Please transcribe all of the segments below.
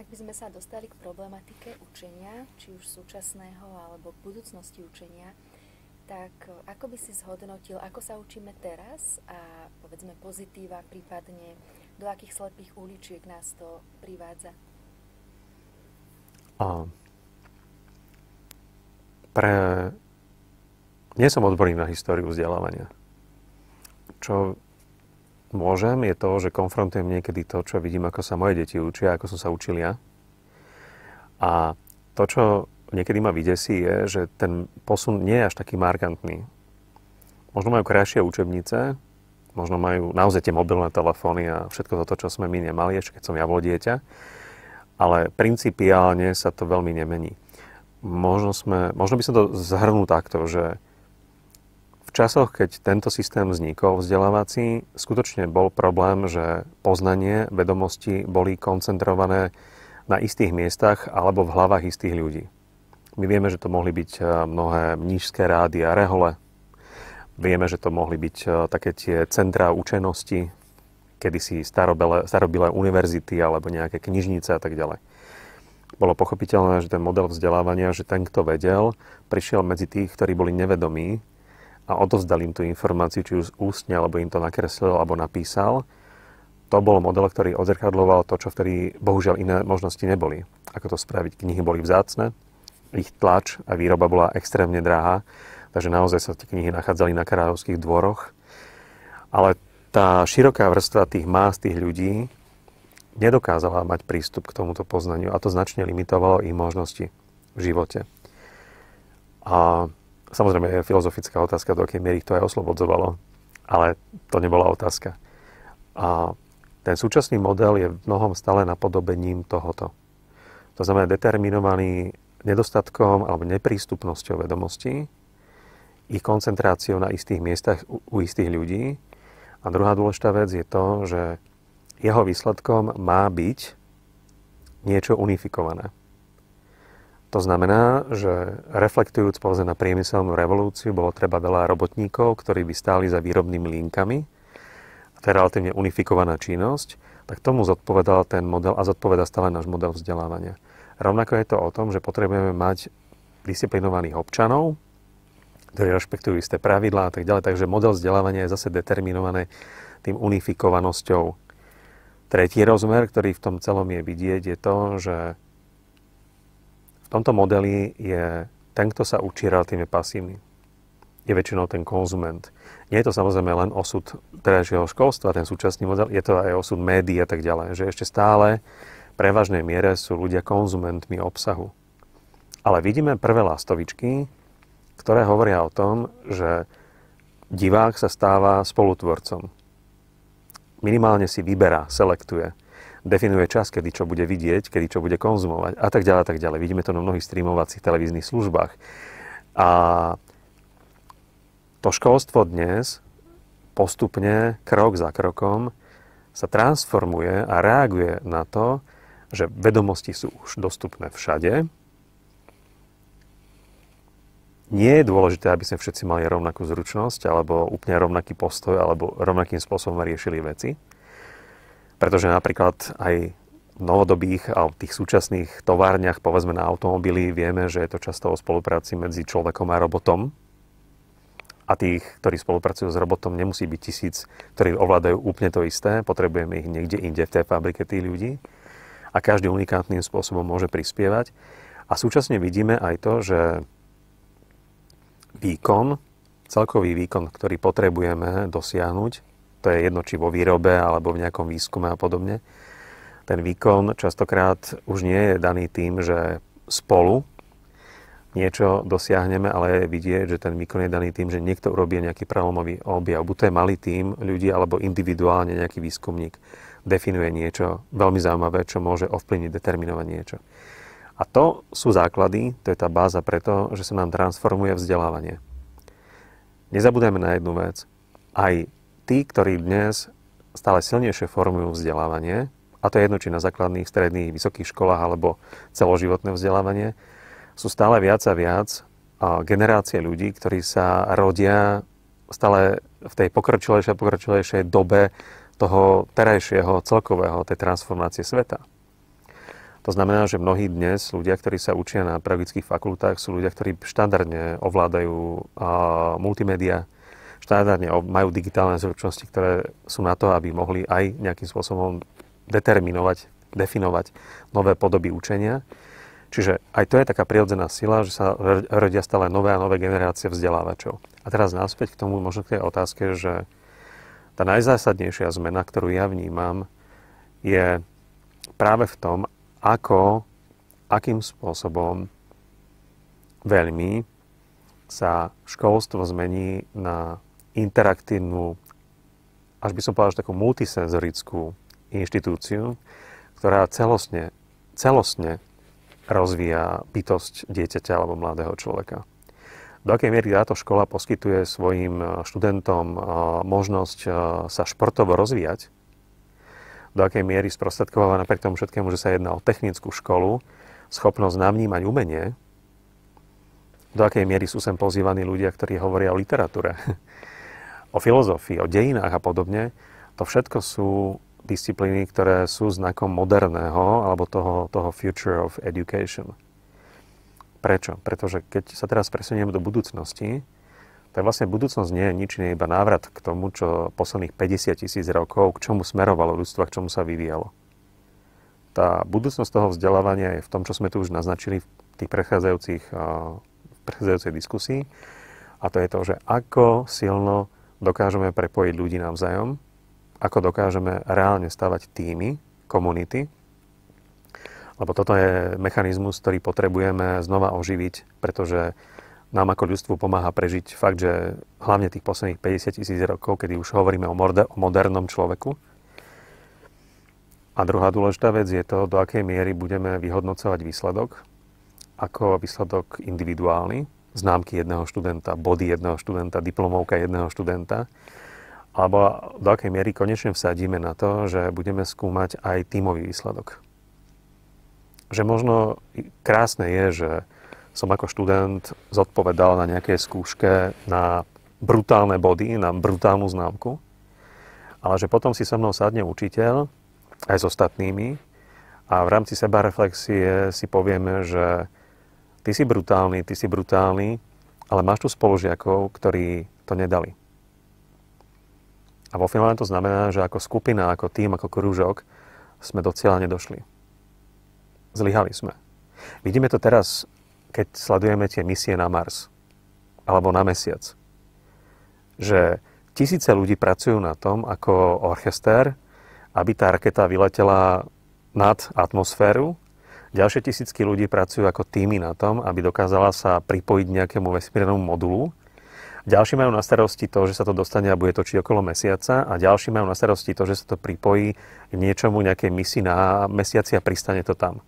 Ak by sme sa dostali k problematike učenia, či už súčasného alebo budúcnosti učenia, tak ako by si zhodnotil, ako sa učíme teraz a povedzme pozitíva, prípadne do akých slepých uličiek nás to privádza? Nie som odborník na históriu vzdelávania. Čo môžem, je to, že konfrontujem niekedy to, čo vidím, ako sa moje deti učia, ako som sa učil ja. A to, čo niekedy ma vydesí, je, že ten posun nie je až taký markantný. Možno majú krajšie učebnice, možno majú naozaj tie mobilné telefóny a všetko toto, čo sme my nemali, ešte keď som ja bol dieťa, ale principiálne sa to veľmi nemení. Možno by som to zhrnul takto, že v časoch, keď tento systém vznikol vzdelávací, skutočne bol problém, že poznanie, vedomosti boli koncentrované na istých miestach alebo v hlavách istých ľudí. My vieme, že to mohli byť mnohé mníšské rády a rehole. Vieme, že to mohli byť také tie centrá učenosti, kedysi starobilé univerzity alebo nejaké knižnice a tak ďalej. Bolo pochopiteľné, že ten model vzdelávania, že ten, kto vedel, prišiel medzi tých, ktorí boli nevedomí, a odovzdal im tú informáciu, či už ústne, alebo im to nakreslil, alebo napísal. To bol model, ktorý odzrkadloval to, čo vtedy bohužiaľ iné možnosti neboli. Ako to spraviť? Knihy boli vzácne, ich tlač a výroba bola extrémne drahá, takže naozaj sa tie knihy nachádzali na kráľovských dvoroch. Ale tá široká vrstva tých más, tých ľudí, nedokázala mať prístup k tomuto poznaniu a to značne limitovalo ich možnosti v živote. A samozrejme je filozofická otázka, do akej miery ich to aj oslobodzovalo, ale to nebola otázka. A ten súčasný model je v mnohom stále napodobením tohoto. To znamená determinovaný nedostatkom alebo neprístupnosťou vedomostí, ich koncentráciou na istých miestach u istých ľudí. A druhá dôležitá vec je to, že jeho výsledkom má byť niečo unifikované. To znamená, že reflektujúc povedzme na priemyselnú revolúciu, bolo treba veľa robotníkov, ktorí by stáli za výrobnými línkami. A to je relatívne unifikovaná činnosť. Tak tomu zodpovedal ten model a zodpoveda stále náš model vzdelávania. Rovnako je to o tom, že potrebujeme mať disciplinovaných občanov, ktorí rešpektujú isté pravidlá a tak ďalej. Takže model vzdelávania je zase determinovaný tým unifikovanosťou. Tretí rozmer, ktorý v tom celom je vidieť, je to, že v tomto modeli je ten, kto sa učí, relatívne pasívny. Je väčšinou ten konzument. Nie je to samozrejme len osud terajšieho školstva, ten súčasný model, je to aj osud médií a tak ďalej. Že ešte stále v prevažnej miere sú ľudia konzumentmi obsahu. Ale vidíme prvé lastovičky, ktoré hovoria o tom, že divák sa stáva spolutvorcom. Minimálne si vyberá, selektuje. Definuje čas, kedy čo bude vidieť, kedy čo bude konzumovať a tak ďalej, a tak ďalej. Vidíme to na mnohých streamovacích televíznych službách. A to školstvo dnes postupne, krok za krokom, sa transformuje a reaguje na to, že vedomosti sú už dostupné všade. Nie je dôležité, aby sme všetci mali rovnakú zručnosť, alebo úplne rovnaký postoj, alebo rovnakým spôsobom riešili veci. Pretože napríklad aj v novodobých a v tých súčasných továrniach, povedzme na automobily, vieme, že je to často o spolupráci medzi človekom a robotom. A tých, ktorí spolupracujú s robotom, nemusí byť 1000, ktorí ovládajú úplne to isté. Potrebujeme ich niekde inde v tej fabrike tých ľudí. A každý unikátnym spôsobom môže prispievať. A súčasne vidíme aj to, že celkový výkon, ktorý potrebujeme dosiahnuť, to je jedno, či vo výrobe, alebo v nejakom výskume a podobne. Ten výkon častokrát už nie je daný tým, že spolu niečo dosiahneme, ale je vidieť, že ten výkon je daný tým, že niekto urobí nejaký prelomový objav. Buď to je malý tím ľudí, alebo individuálne nejaký výskumník definuje niečo veľmi zaujímavé, čo môže ovplyvniť, determinovať niečo. A to sú základy, to je tá báza preto, že sa nám transformuje vzdelávanie. Nezabúdajme na jednu vec. Aj tí, ktorí dnes stále silnejšie formujú vzdelávanie, a to je jedno, či na základných, stredných, vysokých školách, alebo celoživotné vzdelávanie, sú stále viac a viac generácie ľudí, ktorí sa rodia stále v tej pokročilejšej dobe toho terajšieho celkového, tej transformácie sveta. To znamená, že mnohí dnes ľudia, ktorí sa učia na pedagogických fakultách, sú ľudia, ktorí štandardne ovládajú multimédia, štandardne majú digitálne zručnosti, ktoré sú na to, aby mohli aj nejakým spôsobom definovať nové podoby učenia. Čiže aj to je taká prirodzená sila, že sa rodia stále nové a nové generácie vzdelávačov. A teraz naspäť k tomu, možno k tej otázke, že tá najzásadnejšia zmena, ktorú ja vnímam, je práve v tom, akým spôsobom veľmi sa školstvo zmení na interaktívnu, až by som povedal, že takú multisenzorickú inštitúciu, ktorá celostne rozvíja bytosť dieťaťa alebo mladého človeka. Do akej miery táto škola poskytuje svojim študentom možnosť sa športovo rozvíjať, do akej miery sprostredkováva napriek tomu všetkému, že sa jedná o technickú školu, schopnosť navnímať umenie, do akej miery sú sem pozývaní ľudia, ktorí hovoria o literatúre, o filozofii, o dejinách a podobne, to všetko sú disciplíny, ktoré sú znakom moderného alebo toho future of education. Prečo? Pretože keď sa teraz presunieme do budúcnosti, tak vlastne budúcnosť nie je nič iné, iba návrat k tomu, čo posledných 50 000 rokov, k čomu smerovalo ľudstvo, k čomu sa vyvíjalo. Tá budúcnosť toho vzdelávania je v tom, čo sme tu už naznačili v tých predchádzajúcej diskusii, a to je to, že ako silno dokážeme prepojiť ľudí navzájom, ako dokážeme reálne stavať týmy, komunity, lebo toto je mechanizmus, ktorý potrebujeme znova oživiť, pretože nám ako ľudstvu pomáha prežiť fakt, že hlavne tých posledných 50 000 rokov, kedy už hovoríme o modernom človeku. A druhá dôležitá vec je to, do akej miery budeme vyhodnocovať výsledok, ako výsledok individuálny, známky jedného študenta, body jedného študenta, diplomovka jedného študenta, alebo do akej miery konečne vsadíme na to, že budeme skúmať aj tímový výsledok. Že možno krásne je, že som ako študent zodpovedal na nejakej skúške na brutálne body, na brutálnu známku, ale že potom si so mnou sadne učiteľ, aj s ostatnými, a v rámci sebareflexie si povieme, že ty si brutálny, ale máš tu spolužiakov, ktorí to nedali. A vo finále to znamená, že ako skupina, ako tím, ako krúžok sme do cieľa nedošli. Zlyhali sme. Vidíme to teraz, keď sledujeme tie misie na Mars alebo na Mesiac. Že tisíce ľudí pracujú na tom ako orchester, aby tá raketa vyletela nad atmosféru. Ďalšie tisícky ľudí pracujú ako týmy na tom, aby dokázala sa pripojiť nejakému vesmírnemu modulu. Ďalší majú na starosti to, že sa to dostane a bude točiť okolo Mesiaca, a ďalší majú na starosti to, že sa to pripojí k niečomu, nejakej misii na Mesiaci a pristane to tam.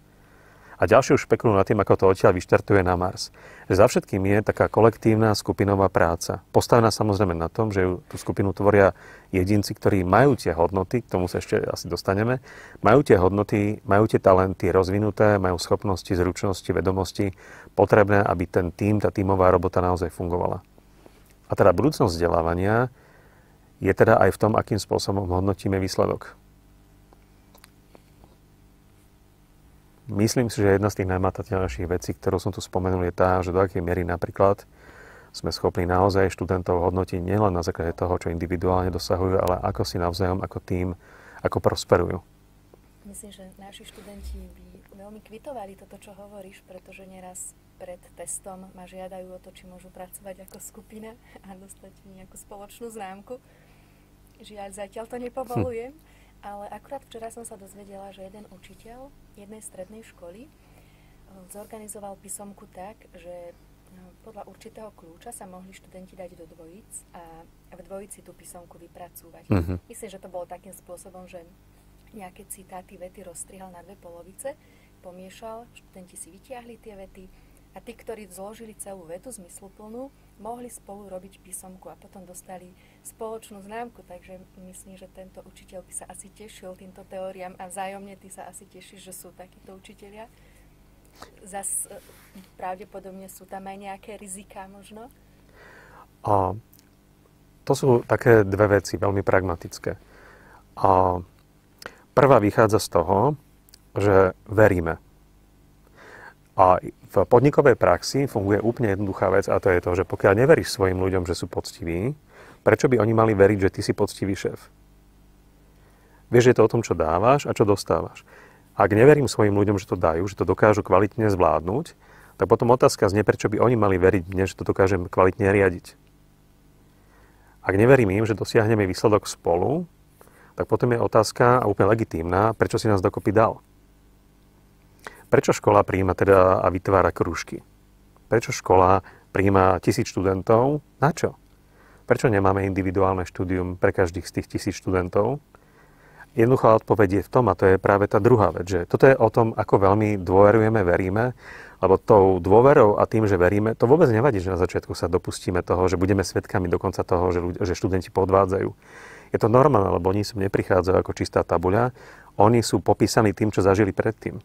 A ďalší už špekulujú nad tým, ako to odtiaľ vyštartuje na Mars. Že za všetkým je taká kolektívna skupinová práca. Postavená samozrejme na tom, že tú skupinu tvoria jedinci, ktorí majú tie hodnoty, k tomu sa ešte asi dostaneme, majú tie hodnoty, majú tie talenty rozvinuté, majú schopnosti, zručnosti, vedomosti potrebné, aby ten tím, tá tímová robota naozaj fungovala. A teda budúcnosť vzdelávania je teda aj v tom, akým spôsobom hodnotíme výsledok. Myslím si, že jedna z tých najmatateľnejších vecí, ktorú som tu spomenul, je tá, že do akej miery napríklad sme schopní naozaj študentov hodnotiť nielen na základe toho, čo individuálne dosahujú, ale ako si navzájom, ako tým, ako prosperujú. Myslím, že naši študenti by veľmi kvitovali toto, čo hovoríš, pretože neraz pred testom ma žiadajú o to, či môžu pracovať ako skupina a dostať nejakú spoločnú známku. Žiaľ, zatiaľ to nepovolujem, ale akurát včera som sa dozvedela, že jeden učiteľ jednej strednej školy zorganizoval písomku tak, že podľa určitého kľúča sa mohli študenti dať do dvojíc a v dvojici tú písomku vypracúvať. Myslím, že to bolo takým spôsobom, že nejaké citáty, vety rozstrihal na dve polovice, pomiešal, študenti si vytiahli tie vety, a tí, ktorí zložili celú vetu zmysluplnú, mohli spolu robiť písomku a potom dostali spoločnú známku. Takže myslím, že tento učiteľ by sa asi tešil týmto teóriám a vzájomne ty sa asi tešíš, že sú takíto učitelia. Zas pravdepodobne sú tam aj nejaké riziká možno. A to sú také dve veci, veľmi pragmatické. A prvá vychádza z toho, že veríme. A v podnikovej praxi funguje úplne jednoduchá vec a to je to, že pokiaľ neveríš svojim ľuďom, že sú poctiví, prečo by oni mali veriť, že ty si poctivý šéf? Vieš, je to o tom, čo dávaš a čo dostávaš. Ak neverím svojim ľuďom, že to dajú, že to dokážu kvalitne zvládnuť, tak potom otázka znie, prečo by oni mali veriť mne, že to dokážem kvalitne riadiť. Ak neverím im, že dosiahneme výsledok spolu, tak potom je otázka, a úplne legitímna, prečo si nás dokopy dal. Prečo škola prijíma teda a vytvára krúžky? Prečo škola prijíma 1000 študentov? Na čo? Prečo nemáme individuálne štúdium pre každých z tých 1000 študentov? Jednoduchá odpoveď je v tom, a to je práve tá druhá vec, že toto je o tom, ako veľmi dôverujeme, veríme, lebo tou dôverou a tým, že veríme, to vôbec nevadí, že na začiatku sa dopustíme toho, že budeme svedkami dokonca toho, že študenti podvádzajú. Je to normálne, lebo oni sem neprichádzajú ako čistá tabuľa, oni sú popísaní tým, čo zažili predtým.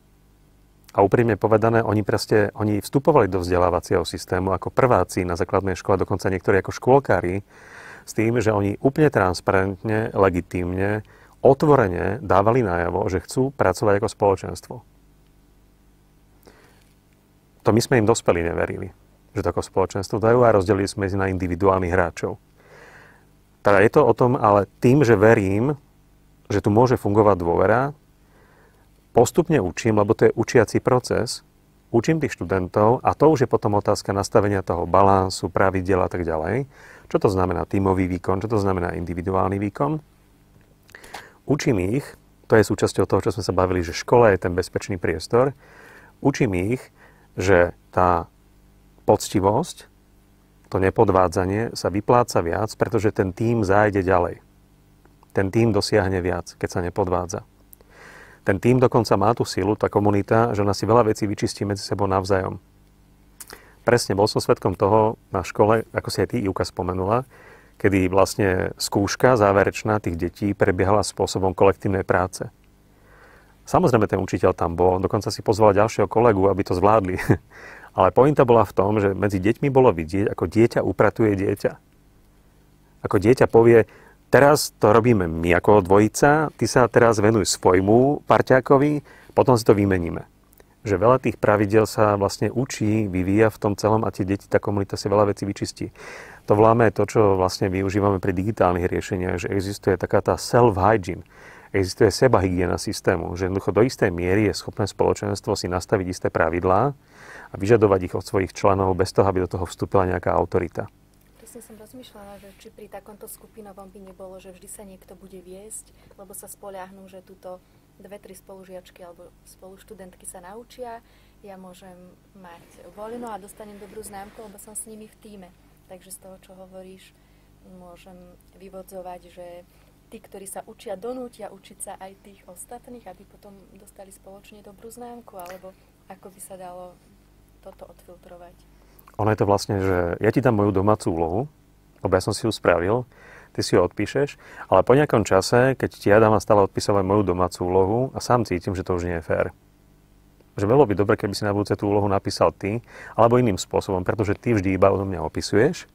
A úprimne povedané, oni vstupovali do vzdelávacieho systému ako prváci na základnej škole, dokonca niektorí ako škôlkári, s tým, že oni úplne transparentne, legitímne, otvorene dávali najavo, že chcú pracovať ako spoločenstvo. To my sme im dospelí neverili, že to ako spoločenstvo dajú a rozdelili sme si na individuálnych hráčov. Teda je to o tom, ale tým, že verím, že tu môže fungovať dôvera, postupne učím, lebo to je učiací proces, učím tých študentov a to už je potom otázka nastavenia toho balansu, pravidiel a tak ďalej. Čo to znamená tímový výkon, čo to znamená individuálny výkon. Učím ich, to je súčasťou toho, čo sme sa bavili, že škola je ten bezpečný priestor, učím ich, že tá poctivosť, to nepodvádzanie sa vypláca viac, pretože ten tím zájde ďalej. Ten tím dosiahne viac, keď sa nepodvádza. Ten tím dokonca má tú silu, tá komunita, že ona si veľa vecí vyčistí medzi sebou navzájom. Presne, bol som svedkom toho na škole, ako si aj ty, Ivka, spomenula, kedy vlastne skúška záverečná tých detí prebiehala spôsobom kolektívnej práce. Samozrejme, ten učiteľ tam bol, dokonca si pozval ďalšieho kolegu, aby to zvládli. Ale pointa bola v tom, že medzi deťmi bolo vidieť, ako dieťa upratuje dieťa. Ako dieťa povie, teraz to robíme my ako dvojica, ty sa teraz venuj svojmu parťákovi, potom si to vymeníme. Že veľa tých pravidiel sa vlastne učí, vyvíja v tom celom a tie deti, tá komunita si veľa vecí vyčistí. To voláme to, čo vlastne využívame pri digitálnych riešeniach, že existuje taká tá self-hygiene. Existuje sebahygiena systému, že jednoducho do istej miery je schopné spoločenstvo si nastaviť isté pravidlá a vyžadovať ich od svojich členov bez toho, aby do toho vstúpila nejaká autorita. Presne som rozmýšľala, že či pri takomto skupinovom by nebolo, že vždy sa niekto bude viesť, lebo sa spoľahnú, že túto 2-3 spolužiačky alebo spoluštudentky sa naučia, ja môžem mať voľno a dostanem dobrú známku, lebo som s nimi v tíme. Takže z toho, čo hovoríš, môžem vyvodzovať, že tí, ktorí sa učia, donútia učiť sa aj tých ostatných, aby potom dostali spoločne dobrú známku, alebo ako by sa dalo toto odfiltrovať? Ono je to vlastne, že ja ti dám moju domácu úlohu, lebo ja som si ju spravil, ty si ju odpíšeš, ale po nejakom čase, keď ti ja dám stále odpisovať moju domácu úlohu a sám cítim, že to už nie je fér. Že bolo by dobre, keby si na budúce tú úlohu napísal ty, alebo iným spôsobom, pretože ty vždy iba odo mňa opisuješ,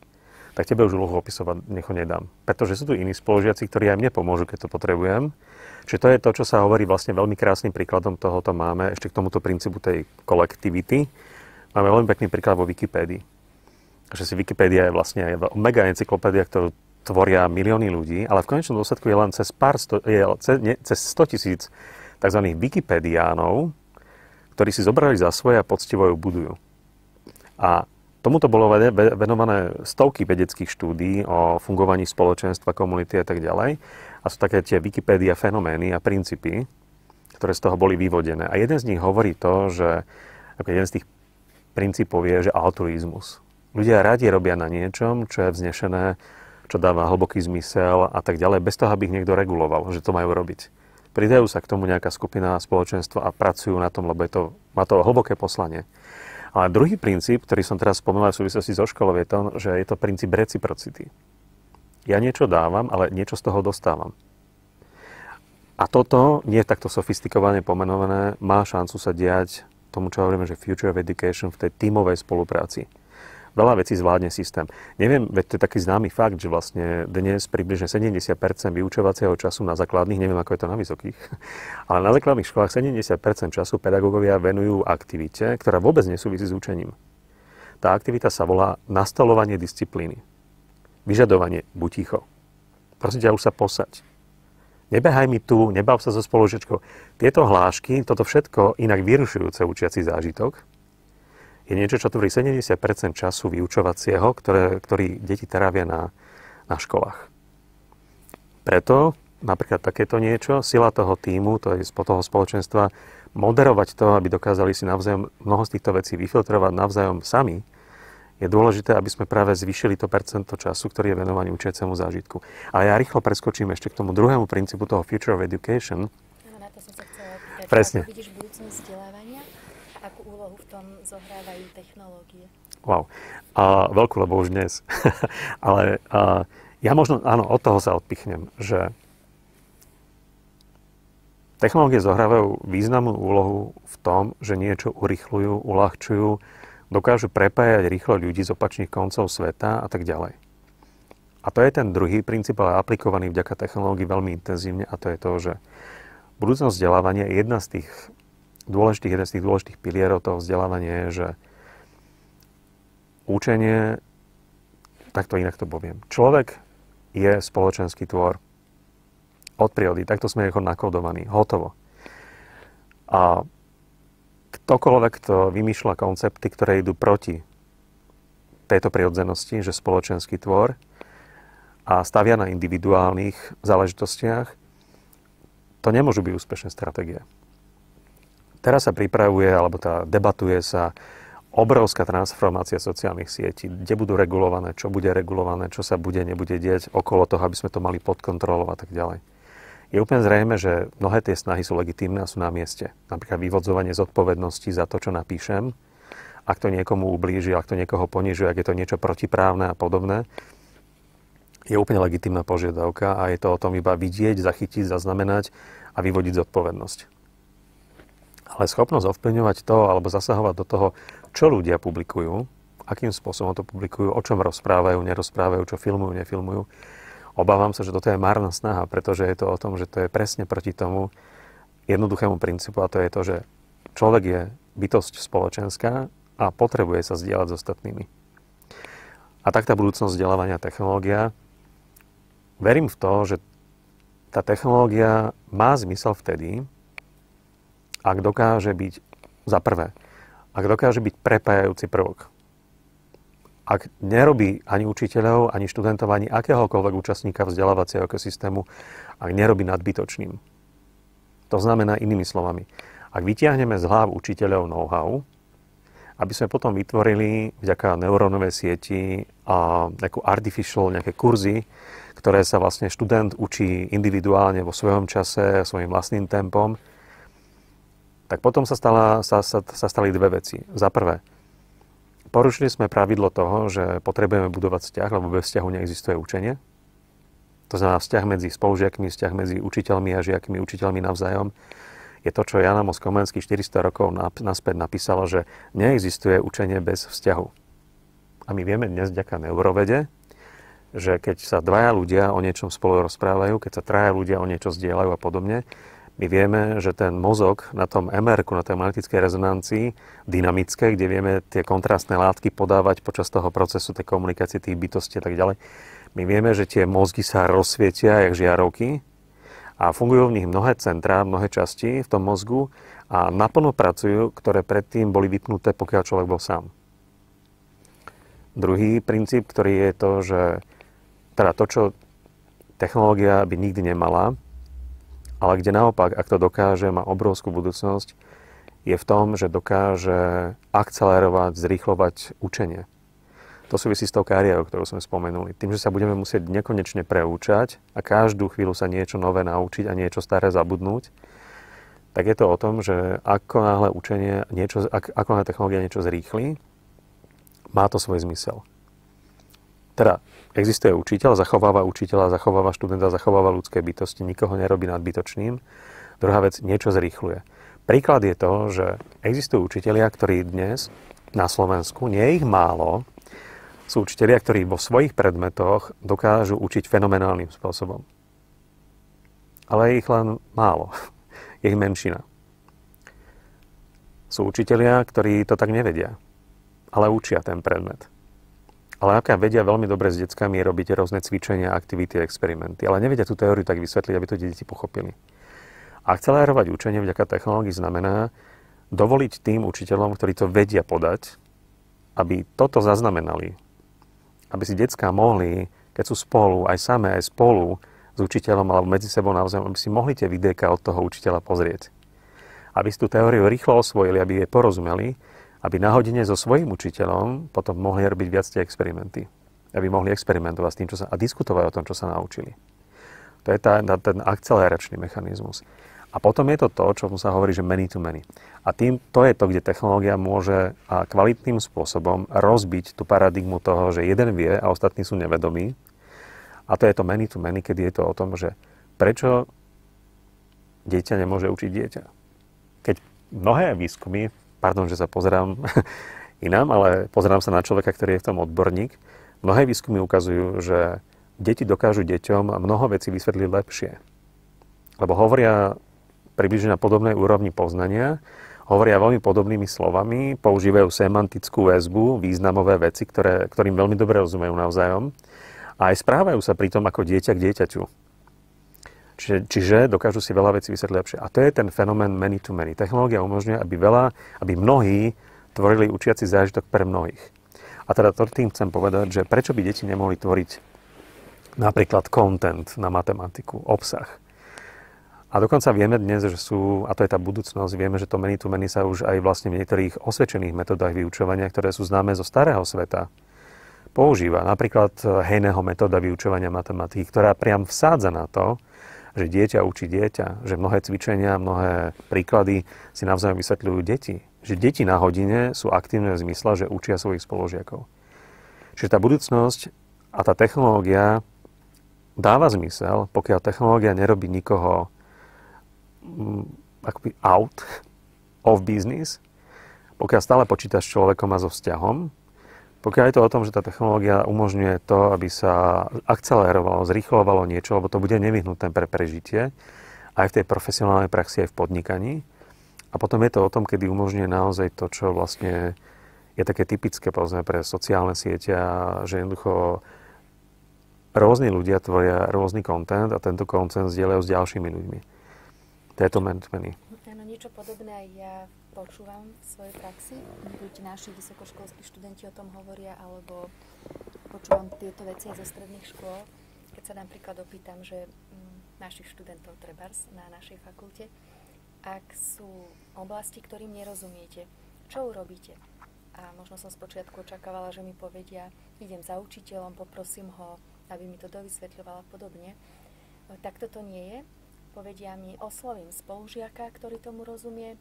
tak tebe už úlohu opisovať necho nedám. Pretože sú tu iní spolužiaci, ktorí aj mne pomôžu, keď to potrebujem. Čiže to je to, čo sa hovorí vlastne veľmi krásnym príkladom tohoto máme, ešte k tomuto princípu tej kolektivity. Máme veľmi pekný príklad vo Wikipédii. Že si Wikipédia je vlastne mega encyklopédia, ktorú tvoria milióny ľudí, ale v konečnom dôsledku je len cez 100 000 tzv. Wikipediánov, ktorí si zobrali za svoje a poctivo ju budujú. A tomuto bolo venované stovky vedeckých štúdií o fungovaní spoločenstva, komunity a tak ďalej. A sú také tie Wikipédia fenomény a princípy, ktoré z toho boli vyvodené. A jeden z nich hovorí to, že jeden z tých princípov je, že altruizmus. Ľudia radi robia na niečom, čo je vznešené, čo dáva hlboký zmysel a tak ďalej, bez toho, aby ich niekto reguloval, že to majú robiť. Pridajú sa k tomu nejaká skupina, spoločenstvo a pracujú na tom, lebo má to hlboké poslanie. Ale druhý princíp, ktorý som teraz spomenul v súvislosti so školou, je to, že je to princíp reciprocity. Ja niečo dávam, ale niečo z toho dostávam. A toto, nie je takto sofistikovane pomenované, má šancu sa diať tomu, čo hovoríme, že future of education v tej tímovej spolupráci. veľa vecí zvládne systém. Neviem, veď to je taký známy fakt, že vlastne dnes približne 70% vyučovacieho času na základných, neviem ako je to na vysokých, ale na základných školách 70% času pedagógovia venujú aktivite, ktorá vôbec nesúvisí s učením. Tá aktivita sa volá nastolovanie disciplíny. Vyžadovanie, buď ticho. Prosím ťa, už sa posaď. Nebehaj mi tu, nebav sa so spolužiačkou. Tieto hlášky, toto všetko inak vyrušujúce učiaci zážitok, je niečo, čo tvorí 70% času vyučovacieho, ktorý deti trávia na školách. Preto napríklad takéto niečo, sila toho tímu, to je toho spoločenstva, moderovať to, aby dokázali si navzájom mnoho z týchto vecí vyfiltrovať navzájom sami, je dôležité, aby sme práve zvýšili to percento času, ktorý je venovaný učiacemu zážitku. Ale ja rýchlo preskočím ešte k tomu druhému princípu toho Future of Education. Na to som sa chcela opýtať. Presne. Ako vidíš budúcnosť vzdelávania? Akú úlohu v tom zohrávajú technológie? Wow. Veľkú, lebo už dnes. Ale ja možno, áno, od toho sa odpichnem, že technológie zohrávajú významnú úlohu v tom, že niečo urýchľujú, uľahčujú, dokážu prepájať rýchlo ľudí z opačných koncov sveta a tak ďalej. A to je ten druhý princíp, ale aplikovaný vďaka technológii veľmi intenzívne, a to je to, že budúcnosť vzdelávania je jeden z tých dôležitých pilierov toho vzdelávania je, že učenie, takto inak to poviem, človek je spoločenský tvor od prírody, takto sme jeho nakodovaní, hotovo. A ktokoľvek, kto vymýšľa koncepty, ktoré idú proti tejto prirodzenosti, že spoločenský tvor a stavia na individuálnych záležitostiach, to nemôžu byť úspešné stratégie. Teraz sa pripravuje, alebo debatuje sa obrovská transformácia sociálnych sietí, kde budú regulované, čo bude regulované, čo sa nebude diať okolo toho, aby sme to mali pod kontrolou a tak ďalej. Je úplne zrejme, že mnohé tie snahy sú legitímne a sú na mieste. Napríklad vyvodzovanie zodpovednosti za to, čo napíšem, ak to niekomu ublíži, ak to niekoho ponižuje, ak je to niečo protiprávne a podobné, je úplne legitímna požiadavka a je to o tom iba vidieť, zachytiť, zaznamenať a vyvodiť zodpovednosť. Ale schopnosť ovplyvňovať to alebo zasahovať do toho, čo ľudia publikujú, akým spôsobom to publikujú, o čom rozprávajú, nerozprávajú, čo filmujú, nefilmujú. Obávam sa, že toto je márna snaha, pretože je to o tom, že to je presne proti tomu jednoduchému princípu, a to je to, že človek je bytosť spoločenská a potrebuje sa zdieľať s ostatnými. A tak tá budúcnosť vzdelávania technológia, verím v to, že tá technológia má zmysel vtedy, ak dokáže byť, za prvé, ak dokáže byť prepájajúci prvok. Ak nerobí ani učiteľov, ani študentov, ani akéhokoľvek účastníka vzdelávacieho ekosystému, ak nerobí nadbytočným. To znamená inými slovami, ak vytiahneme z hlav učiteľov know-how, aby sme potom vytvorili vďaka neurónovej sieti a nejaké kurzy, ktoré sa vlastne študent učí individuálne vo svojom čase, svojím vlastným tempom, tak potom sa stali dve veci. Za prvé, porušili sme pravidlo toho, že potrebujeme budovať vzťah, lebo bez vzťahu neexistuje učenie. To znamená vzťah medzi spolužiakmi, vzťah medzi učiteľmi a žiakmi, učiteľmi navzájom. Je to, čo Jan Amos Komenský 400 rokov naspäť napísalo, že neexistuje učenie bez vzťahu. A my vieme dnes vďaka neurovede, že keď sa dvaja ľudia o niečom spolu rozprávajú, keď sa traja ľudia o niečo zdieľajú a podobne, my vieme, že ten mozog na tom MR-ku, na tej magnetickej rezonancii, dynamické, kde vieme tie kontrastné látky podávať počas toho procesu, tej komunikácie, tých bytostí a tak ďalej, my vieme, že tie mozgy sa rozsvietia jak žiarovky a fungujú v nich mnohé centrá, mnohé časti v tom mozgu a naplno pracujú, ktoré predtým boli vypnuté, pokiaľ človek bol sám. Druhý princíp, ktorý je to, že teda to, čo technológia by nikdy nemala, ale kde naopak, ak to dokáže, má obrovskú budúcnosť, je v tom, že dokáže akcelerovať, zrýchlovať učenie. To súvisí s tou kariérou, ktorú sme spomenuli. Tým, že sa budeme musieť nekonečne preúčať a každú chvíľu sa niečo nové naučiť a niečo staré zabudnúť, tak je to o tom, že ako náhle učenie, ako náhle technológia niečo zrýchli, má to svoj zmysel. Teda existuje učiteľ, zachováva študenta, zachováva ľudské bytosti, nikoho nerobí nadbytočným. Druhá vec, niečo zrýchľuje. Príklad je to, že existujú učitelia, ktorí dnes na Slovensku, nie je ich málo, Sú učitelia, ktorí vo svojich predmetoch dokážu učiť fenomenálnym spôsobom. Ale je ich len málo. Je ich menšina. Sú učitelia, ktorí to tak nevedia, ale učia ten predmet. Ale napríklad vedia veľmi dobre s deckami robiť rôzne cvičenia, aktivity, experimenty, ale nevedia tú teóriu tak vysvetliť, aby to deti pochopili. Akcelerovať učenie vďaka technológii znamená dovoliť tým učiteľom, ktorí to vedia podať, aby toto zaznamenali. Aby si decká mohli, keď sú spolu, aj samé, aj spolu s učiteľom alebo medzi sebou navzájom, aby si mohli tie videjka od toho učiteľa pozrieť. Aby si tú teóriu rýchlo osvojili, aby jej porozumeli, aby na hodine so svojím učiteľom potom mohli robiť viac tie experimenty. Aby mohli experimentovať s tým, a diskutovať o tom, čo sa naučili. To je ten akceleračný mechanizmus. A potom je to, čo sa hovorí, že many to many. A to je to, kde technológia môže kvalitným spôsobom rozbiť tú paradigmu toho, že jeden vie a ostatní sú nevedomí. A to je to many to many, kedy je to o tom, že prečo dieťa nemôže učiť dieťa. Keď mnohé výskumy, pardon, že sa pozerám inám, ale pozerám sa na človeka, ktorý je v tom odborník, mnohé výskumy ukazujú, že deti dokážu deťom mnoho vecí vysvetliť lepšie. Lebo hovoria približne na podobnej úrovni poznania, hovoria veľmi podobnými slovami, používajú semantickú väzbu, významové veci, ktorým veľmi dobre rozumejú navzájom a aj správajú sa pri tom ako dieťa k dieťaťu. Čiže dokážu si veľa vecí vysvetliť lepšie. A to je ten fenomén many to many. Technológia umožňuje, aby mnohí tvorili učiaci zážitok pre mnohých. A teda tým chcem povedať, že prečo by deti nemohli tvoriť napríklad content na matematiku, obsah. A dokonca vieme dnes, že a to je tá budúcnosť, vieme, že to many to many sa už aj vlastne v niektorých osvedčených metodách vyučovania, ktoré sú známe zo starého sveta, používa. Napríklad Hejného metóda vyučovania matematiky, ktorá priam vsádza na to, že dieťa učí dieťa, že mnohé cvičenia, mnohé príklady si navzájom vysvetľujú deti. Že deti na hodine sú aktívne v zmysle, že učia svojich spolužiakov. Čiže tá budúcnosť a tá technológia dáva zmysel, pokiaľ technológia nerobí nikoho akoby out of business, pokiaľ stále počítaš s človekom a so vzťahom, pokiaľ je to o tom, že tá technológia umožňuje to, aby sa akcelerovalo, zrýchlovalo niečo, lebo to bude nevyhnutné pre prežitie, aj v tej profesionálnej praxi, aj v podnikaní. A potom je to o tom, kedy umožňuje naozaj to, čo vlastne je také typické povedzme pre sociálne siete, že jednoducho rôzni ľudia tvoria rôzny content a tento content zdieľajú s ďalšími ľuďmi. To je to many. Áno, niečo podobné aj ja počúvam v svojej praxi. Buď naši vysokoškolskí študenti o tom hovoria, alebo počúvam tieto veci aj zo stredných škôl. Keď sa napríklad opýtam, že našich študentov trebárs na našej fakulte, ak sú oblasti, ktorým nerozumiete, čo urobíte? A možno som spočiatku očakávala, že mi povedia, idem za učiteľom, poprosím ho, aby mi to dovysvetľoval a podobne. Tak toto nie je. Povedia mi, oslovím spolužiaka, ktorý tomu rozumie,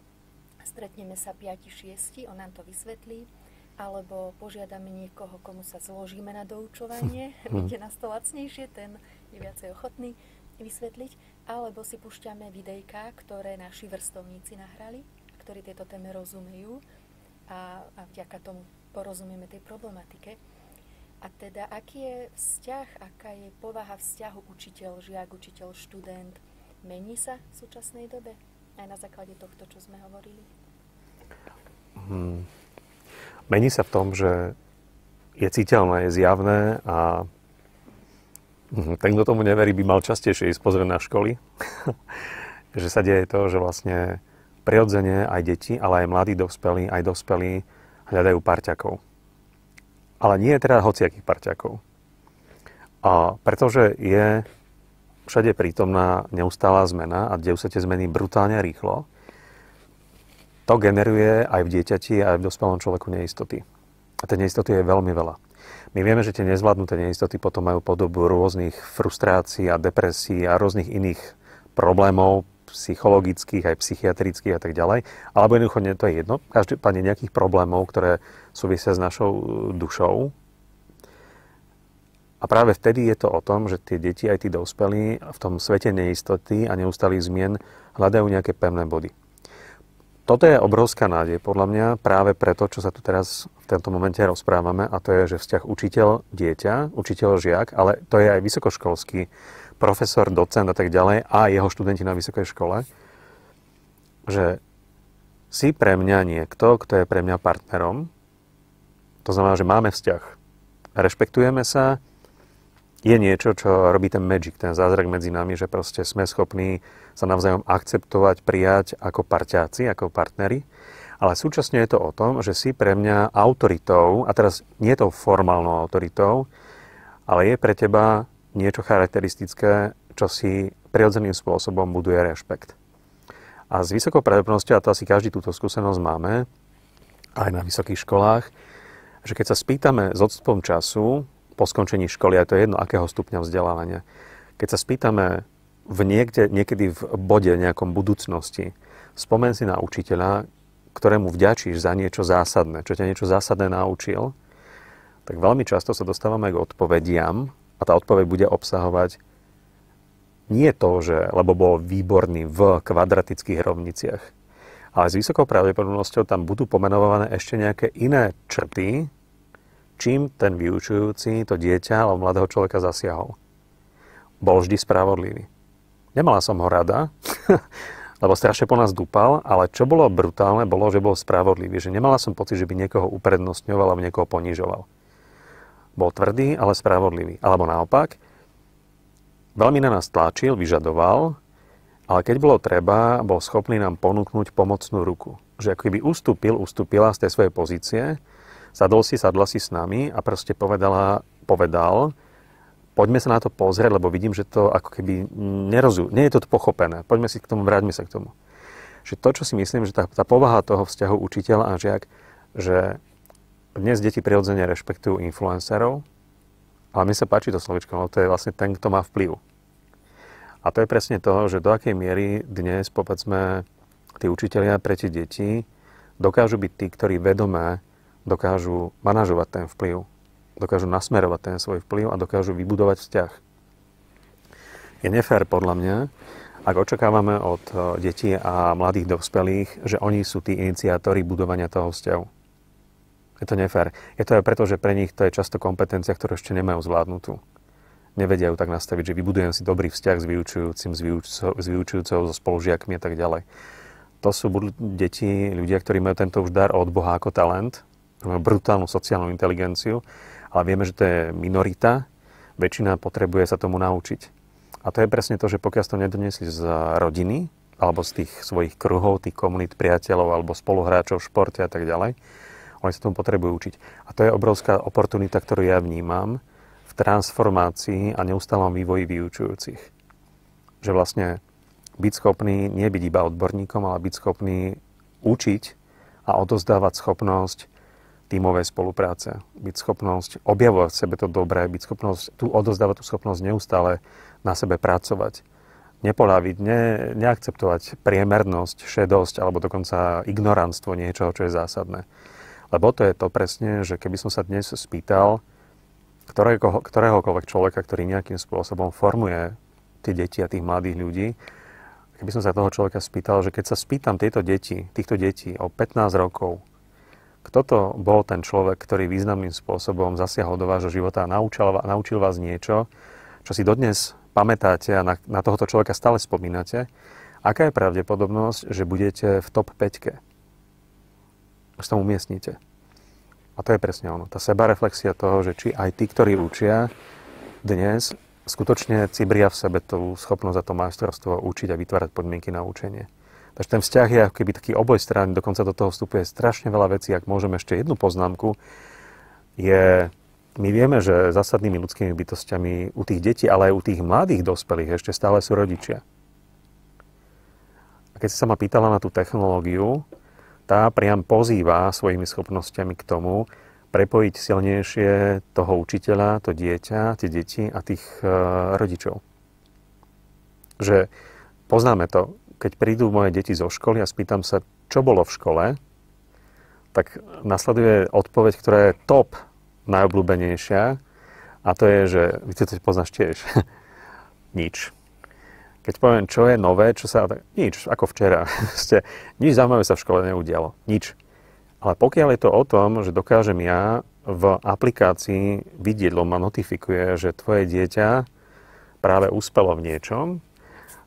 stretneme sa 5-6, on nám to vysvetlí, alebo požiadame niekoho, komu sa zložíme na doučovanie, bude nás to lacnejšie, ten je viacej ochotný vysvetliť, alebo si púšťame videjká, ktoré naši vrstovníci nahrali, ktorí tieto téme rozumejú a vďaka tomu porozumieme tej problematike. A teda, aký je vzťah, aká je povaha vzťahu učiteľ-žiak, učiteľ-študent, mení sa v súčasnej dobe? Aj na základe tohto, čo sme hovorili? Mení sa v tom, že je citeľné, je zjavné a ten, kto tomu neverí, by mal častejšie ísť pozrieť na školy. Že sa deje to, že vlastne prirodzene aj deti, ale aj mladí dospelí, aj dospelí hľadajú parťakov. Ale nie je teda hociakých parťakov. A pretože je všade prítomná neustála zmena a dejú sa tie zmeny brutálne rýchlo, to generuje aj v dieťati, aj v dospelom človeku neistoty. A tej neistoty je veľmi veľa. My vieme, že tie nezvládnuté neistoty potom majú podobu rôznych frustrácií a depresí a rôznych iných problémov psychologických, aj psychiatrických a tak ďalej. Alebo jednoducho to je jedno. Každopádne nejakých problémov, ktoré súvisia s našou dušou. A práve vtedy je to o tom, že tie deti, aj tí dospelí v tom svete neistoty a neustálých zmien hľadajú nejaké pevné body. toto je obrovská nádej podľa mňa práve preto, čo sa tu teraz v tomto momente rozprávame, a to je, že vzťah učiteľ-dieťa, učiteľ-žiak, ale to je aj vysokoškolský profesor, docent a tak ďalej a jeho študenti na vysokej škole, že si pre mňa niekto, kto je pre mňa partnerom, to znamená, že máme vzťah, rešpektujeme sa, je niečo, čo robí ten magic, ten zázrak medzi nami, že proste sme schopní sa navzájom akceptovať, prijať ako parťáci, ako partneri. Ale súčasne je to o tom, že si pre mňa autoritou, a teraz nie je to formálnou autoritou, ale je pre teba niečo charakteristické, čo si prirodzeným spôsobom buduje rešpekt. A s vysokou pravdepodobnosťou, a to asi každý túto skúsenosť máme, aj na vysokých školách, že keď sa spýtame s odstupom času, po skončení školy, a to je jedno, akého stupňa vzdelávania. Keď sa spýtame niekedy v bode, nejakom budúcnosti, spomen si na učiteľa, ktorému vďačíš za niečo zásadné, čo ťa niečo zásadné naučil, tak veľmi často sa dostávame k odpovediam a tá odpoveď bude obsahovať nie to, že lebo bol výborný v kvadratických rovniciach, ale s vysokou pravdepodobnosťou tam budú pomenované ešte nejaké iné črty, čím ten vyučujúci to dieťa alebo mladého človeka zasiahol. Bol vždy spravodlivý. Nemala som ho rada, lebo strašne po nás dúpal, ale čo bolo brutálne, bolo, že bol spravodlivý. Že nemala som pocit, že by niekoho uprednostňoval alebo niekoho ponižoval. Bol tvrdý, ale spravodlivý. Alebo naopak, veľmi na nás tlačil, vyžadoval, ale keď bolo treba, bol schopný nám ponúknuť pomocnú ruku. Že ako keby ustúpila z tej svojej pozície, sadla si s nami a proste povedal, poďme sa na to pozrieť, lebo vidím, že to ako keby nie je to pochopené. Poďme si k tomu, vráťme sa k tomu. Že to, čo si myslím, že tá povaha toho vzťahu učiteľ a žiak, že dnes deti prirodzene rešpektujú influencerov, ale mne sa páči to slovičko, lebo to je vlastne ten, kto má vplyv. A to je presne to, že do akej miery dnes, povedzme, tí učitelia pre tie deti dokážu byť tí, ktorí vedomé dokážu manažovať ten vplyv, dokážu nasmerovať ten svoj vplyv a dokážu vybudovať vzťah. Je nefér podľa mňa, ak očakávame od detí a mladých dospelých, že oni sú tí iniciátori budovania toho vzťahu. Je to nefér. Je to aj preto, že pre nich to je často kompetencia, ktorú ešte nemajú zvládnutú. Nevedia ju tak nastaviť, že vybudujem si dobrý vzťah s vyučujúcim, s vyučujúcou, so spolužiakmi a tak ďalej. To sú deti, ľudia, ktorí majú tento už dar od Boha ako talent, majú brutálnu sociálnu inteligenciu, ale vieme, že to je minorita, väčšina potrebuje sa tomu naučiť. A to je presne to, že pokiaľ to nedoniesli z rodiny, alebo z tých svojich kruhov, tých komunít priateľov, alebo spoluhráčov v športe a tak ďalej, oni sa tomu potrebujú učiť. A to je obrovská oportunita, ktorú ja vnímam v transformácii a neustálom vývoji vyučujúcich. Že vlastne byť schopný nie byť iba odborníkom, ale byť schopný učiť a odozdávať schopnosť tímovej spolupráce. Byť schopnosť objavovať v sebe to dobré, byť schopnosť odozdávať tú schopnosť neustále na sebe pracovať. Nepoľaviť, neakceptovať priemernosť, šedosť alebo dokonca ignorantstvo niečoho, čo je zásadné. Lebo to je to presne, že keby som sa dnes spýtal ktoréhokoľvek človeka, ktorý nejakým spôsobom formuje tie deti a tých mladých ľudí, keby som sa toho človeka spýtal, že keď sa spýtam týchto detí o 15 rokov, kto to bol ten človek, ktorý významným spôsobom zasiahol do vášho života a naučil vás niečo, čo si dodnes pamätáte a na tohoto človeka stále spomínate, aká je pravdepodobnosť, že budete v top 5-ke? Už sa tam umiestnite. A to je presne ono. Tá sebareflexia toho, že či aj tí, ktorí učia dnes, skutočne cibria v sebe tú schopnosť a to majstrovstvo učiť a vytvárať podmienky na učenie. Takže ten vzťah je ako keby taký obojstranný, dokonca do toho vstupuje strašne veľa vecí. Ak môžeme ešte jednu poznámku, my vieme, že zásadnými ľudskými bytostiami u tých detí, ale aj u tých mladých dospelých ešte stále sú rodičia. A keď si sa ma pýtala na tú technológiu, tá priam pozýva svojimi schopnosťami k tomu prepojiť silnejšie toho učiteľa, to dieťa, tie deti a tých rodičov. Že poznáme to, keď prídu moje deti zo školy a spýtam sa, čo bolo v škole, tak nasleduje odpoveď, ktorá je top najobľúbenejšia, a to je, že vy to poznáš tiež, nič. Keď poviem, čo je nové, čo sa... Nič, ako včera. Nič zaujímavé sa v škole neudialo. Nič. Ale pokiaľ je to o tom, že dokážem ja v aplikácii vidieť, lebo ma notifikuje, že tvoje dieťa práve uspelo v niečom,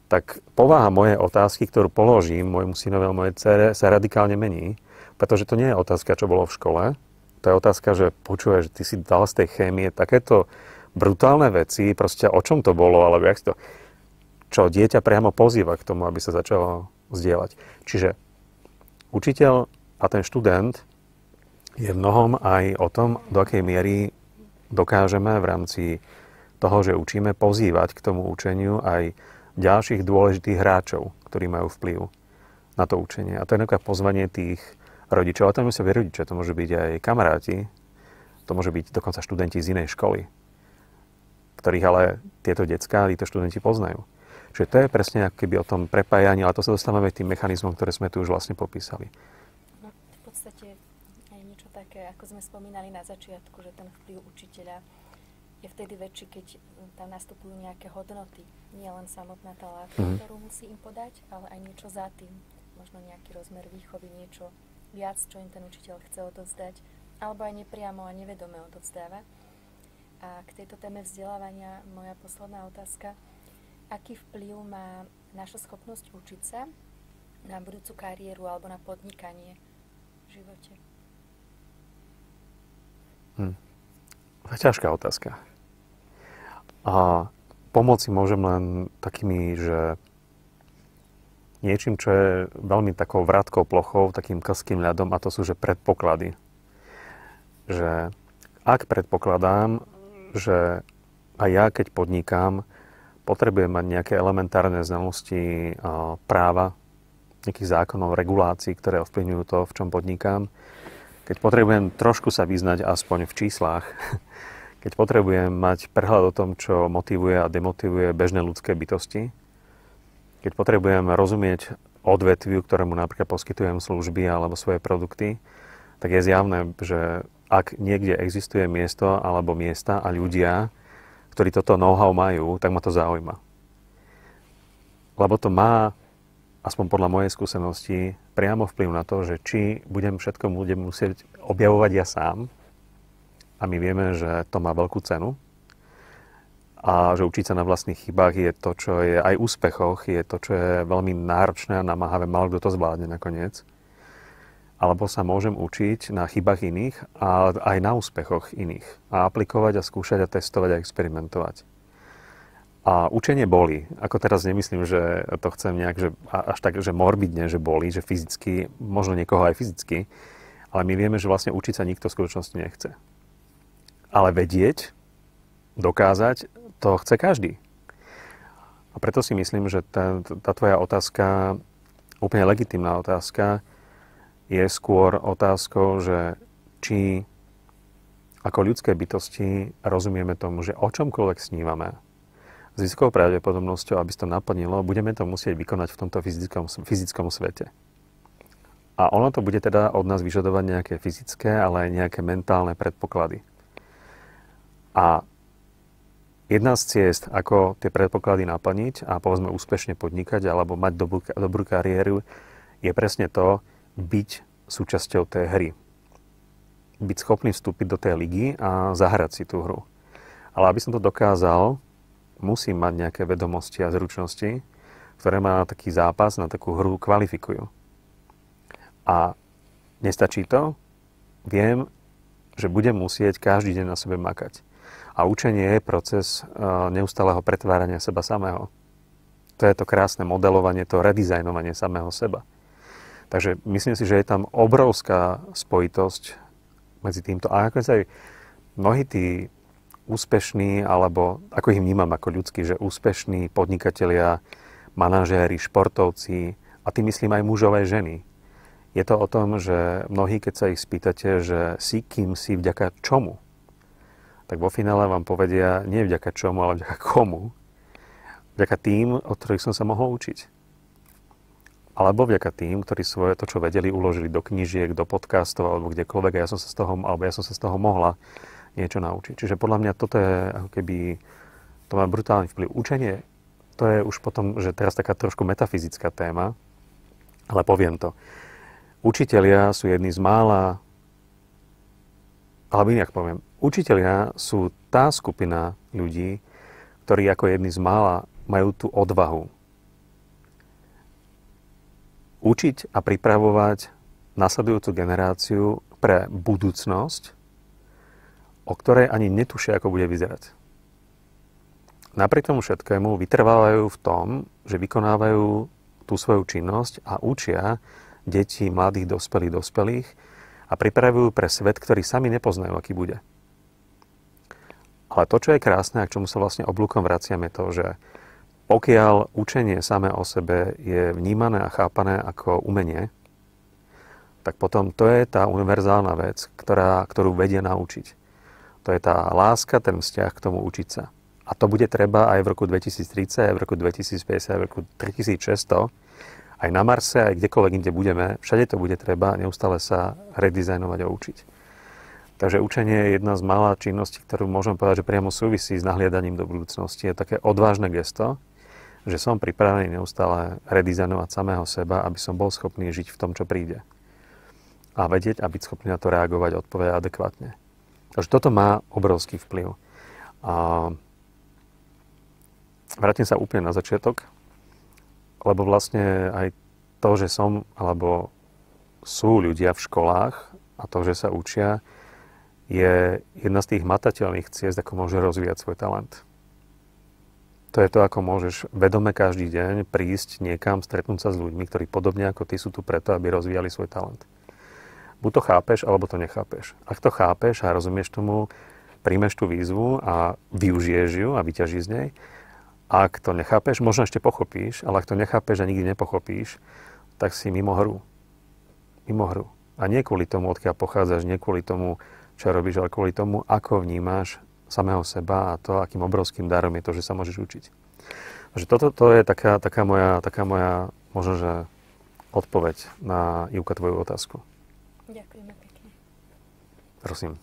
tak povaha mojej otázky, ktorú položím môjmu synovi alebo mojej dcere, sa radikálne mení. Pretože to nie je otázka, čo bolo v škole. To je otázka, že počúvaj, že ty si dal z tej chémie takéto brutálne veci, proste o čom to bolo, alebo jak si to... Čo dieťa priamo pozýva k tomu, aby sa začalo zdieľať. Čiže učiteľ a ten študent je v mnohom aj o tom, do akej miery dokážeme v rámci toho, že učíme, pozývať k tomu učeniu aj ďalších dôležitých hráčov, ktorí majú vplyv na to učenie. A to je napríklad pozvanie tých rodičov. A to nemusia byť rodičia, to môže byť aj kamaráti, to môže byť dokonca študenti z inej školy, ktorých ale tieto decká, títo študenti poznajú. Čiže to je presne ako keby o tom prepájaní, ale to sa dostávame k tým mechanizmom, ktoré sme tu už vlastne popísali. No, v podstate aj niečo také, ako sme spomínali na začiatku, že ten vplyv učiteľa je vtedy väčší, keď tam nastupujú nejaké hodnoty. Nie len samotná tá látka, ktorú musí im podať, ale aj niečo za tým. Možno nejaký rozmer výchovy, niečo viac, čo im ten učiteľ chce odovzdať, alebo aj nepriamo a nevedome odovzdáva. A k tejto téme vzdelávania moja posledná otázka. Aký vplyv má naša schopnosť učiť sa na budúcu kariéru alebo na podnikanie v živote? To je ťažká otázka. A pomôcť môžem len takými, že niečím, čo je veľmi takou vrátkou plochou, takým klským ľadom, a to sú, že predpoklady. Že ak predpokladám, že aj ja, keď podnikám, potrebujem mať nejaké elementárne znalosti práva, nejakých zákonov, regulácií, ktoré ovplyvňujú to, v čom podnikám. Keď potrebujem trošku sa vyznať aspoň v číslach, keď potrebujem mať prehľad o tom, čo motivuje a demotivuje bežné ľudské bytosti, keď potrebujem rozumieť odvetviu, ktorému napríklad poskytujem služby alebo svoje produkty, tak je zjavné, že ak niekde existuje miesto alebo miesta a ľudia, ktorí toto know-how majú, tak ma to zaujíma. Lebo to má, aspoň podľa mojej skúsenosti, priamo vplyv na to, že či budem musieť objavovať ja sám, a my vieme, že to má veľkú cenu, a že učiť sa na vlastných chybách je to, čo je aj úspechoch, je to, čo je veľmi náročné a namáhavé, málo kto to zvládne nakoniec. Alebo sa môžem učiť na chybách iných a aj na úspechoch iných. A aplikovať a skúšať a testovať a experimentovať. A učenie bolí. Ako teraz nemyslím, že to chcem nejak, že až tak, že morbidne, že bolí, že fyzicky, možno niekoho aj fyzicky, ale my vieme, že vlastne učiť sa nikto v skutočnosti nechce. Ale vedieť, dokázať, to chce každý. A preto si myslím, že tá tvoja otázka, úplne legitímna otázka, je skôr otázkou, že či ako ľudské bytosti rozumieme tomu, že o čomkoľvek snívame, s vysokou pravdepodobnosťou, aby to naplnilo, budeme to musieť vykonať v tomto fyzickom svete. A ono to bude teda od nás vyžadovať nejaké fyzické, ale aj nejaké mentálne predpoklady. A jedna z ciest, ako tie predpoklady naplniť a povedzme úspešne podnikať alebo mať dobrú kariéru, je presne to, byť súčasťou tej hry. Byť schopný vstúpiť do tej ligy a zahrať si tú hru. Ale aby som to dokázal, musím mať nejaké vedomosti a zručnosti, ktoré ma na taký zápas, na takú hru kvalifikujú. A nestačí to. Viem, že budem musieť každý deň na sebe makať. A učenie je proces neustáleho pretvárania seba samého. To je to krásne modelovanie, to redizajnovanie samého seba. Takže myslím si, že je tam obrovská spojitosť medzi týmto. A ako sa aj mnohí tí úspešní, alebo ako ich vnímam ako ľudskí, že úspešní podnikatelia, manažéri, športovci, a tým myslím aj mužov, aj ženy. Je to o tom, že mnohí, keď sa ich spýtate, že si kým si, vďaka čomu, tak vo finále vám povedia nie vďaka čomu, ale vďaka komu. Vďaka tým, od ktorých som sa mohol učiť. Alebo vďaka tým, ktorí svoje to, čo vedeli, uložili do knížiek, do podcastov alebo kdekoľvek, a ja som sa z toho mohla niečo naučiť. Čiže podľa mňa toto je ako keby, to má brutálny vplyv. Učenie, to je už potom, že teraz taká trošku metafyzická téma, ale poviem to. Učitelia sú jedni z mála, alebo inak poviem, učitelia sú tá skupina ľudí, ktorí ako jedni z mála majú tú odvahu učiť a pripravovať nasledujúcu generáciu pre budúcnosť, o ktorej ani netušia, ako bude vyzerať. Napriek tomu všetkému vytrvávajú v tom, že vykonávajú tú svoju činnosť a učia deti, mladých, dospelých a pripravujú pre svet, ktorý sami nepoznajú, aký bude. Ale to, čo je krásne a k čomu sa vlastne oblúkom vraciam, je to, že pokiaľ učenie samé o sebe je vnímané a chápané ako umenie, tak potom to je tá univerzálna vec, ktorú vedie naučiť. To je tá láska, ten vzťah k tomu učiť sa. A to bude treba aj v roku 2030, aj v roku 2050, aj v roku 3600, aj na Marse, aj kdekoľvek inde budeme, všade to bude treba neustále sa redizajnovať a učiť. Takže učenie je jedna z mála činností, ktorú môžem povedať, že priamo súvisí s nahliadaním do budúcnosti. Je také odvážne gesto, že som pripravený neustále redizajnovať samého seba, aby som bol schopný žiť v tom, čo príde. A vedieť a byť schopný na to reagovať, odpovedať adekvátne. Takže toto má obrovský vplyv. A vrátim sa úplne na začiatok, lebo vlastne aj to, že som, alebo sú ľudia v školách a to, že sa učia, je jedna z tých matateľných ciest, ako môže rozvíjať svoj talent. To je to, ako môžeš vedome každý deň prísť niekam, stretnúť sa s ľuďmi, ktorí podobne ako ty sú tu preto, aby rozvíjali svoj talent. Buď to chápeš, alebo to nechápeš. Ak to chápeš a rozumieš tomu, príjmeš tú výzvu a využiješ ju a vyťažíš z nej. Ak to nechápeš, možno ešte pochopíš, ale ak to nechápeš a nikdy nepochopíš, tak si mimo hru. Mimo hru. A nie kvôli tomu, odkiaľ pochádzaš, nie kvôli tomu, čo robíš, ale kvôli tomu, ako vnímaš samého seba a to, akým obrovským darom je to, že sa môžeš učiť. Takže toto je taká moja možno, že odpoveď na, Ivka, tvoju otázku. Ďakujeme pekne. Prosím.